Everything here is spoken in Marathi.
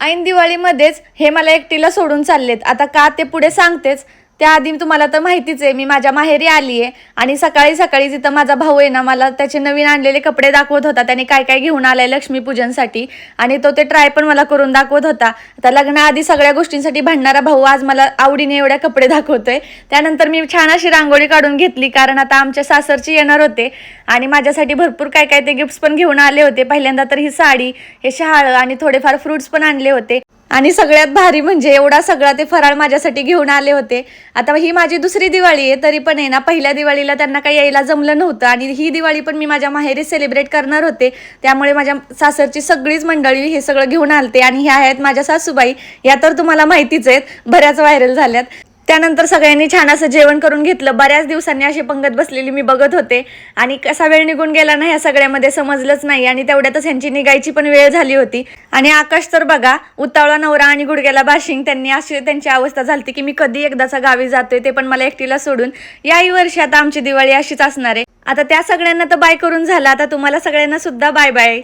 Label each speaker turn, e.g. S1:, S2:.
S1: ऐन दिवाळीमध्येच हे मला एकटीला सोडून चाललेत. आता का ते पुढे सांगतेच. त्याआधी तुम्हाला तर माहितीच आहे, मी माझ्या माहेरी आली आहे आणि सकाळी सकाळी जिथं माझा भाऊ आहे ना, मला त्याचे नवीन आणलेले कपडे दाखवत होता. त्याने काय काय घेऊन आलाय लक्ष्मीपूजनसाठी आणि तो ते ट्राय पण मला करून दाखवत होता. आता लग्नाआधी सगळ्या गोष्टींसाठी भांडणारा भाऊ आज मला आवडीने एवढ्या कपडे दाखवतोय. त्यानंतर मी छान अशी रांगोळी काढून घेतली, कारण आता आमच्या सासरची येणार होते आणि माझ्यासाठी भरपूर काय काय ते गिफ्ट्स पण घेऊन आले होते. पहिल्यांदा तर ही साडी, हे शहाळ आणि थोडेफार फ्रुट्स पण आणले होते. आणि सगळ्यात भारी म्हणजे एवढा सगळा ते फराळ माझ्यासाठी घेऊन आले होते. आता ही माझी दुसरी दिवाळी आहे, तरी पण आहे ना, पहिल्या दिवाळीला त्यांना काही यायला जमलं नव्हतं आणि ही दिवाळी पण मी माझ्या माहेरी सेलिब्रेट करणार होते. त्यामुळे माझ्या सासरची सगळीच मंडळी हे सगळं घेऊन आलते आणि ह्या आहेत माझ्या सासूबाई. या तर तुम्हाला माहितीच आहेत, बऱ्याच व्हायरल झाल्यात. त्यानंतर सगळ्यांनी छान असं जेवण करून घेतलं. बऱ्याच दिवसांनी अशी पंगत बसलेली मी बघत होते आणि कसा वेळ निघून गेला ना ह्या सगळ्यामध्ये समजलंच नाही. आणि तेवढ्यातच ह्यांची निघायची पण वेळ झाली होती. आणि आकाश तर बघा, उतावळा नवरा आणि गुडघ्याला बाशिंग, त्यांनी अशी त्यांची अवस्था झाली की मी कधी एकदाचा गावी जातोय, ते पण मला एकटीला सोडून. याही वर्षी आता आमची दिवाळी अशीच असणार आहे. आता त्या सगळ्यांना तर बाय करून झाला, आता तुम्हाला सगळ्यांना सुद्धा बाय बाय.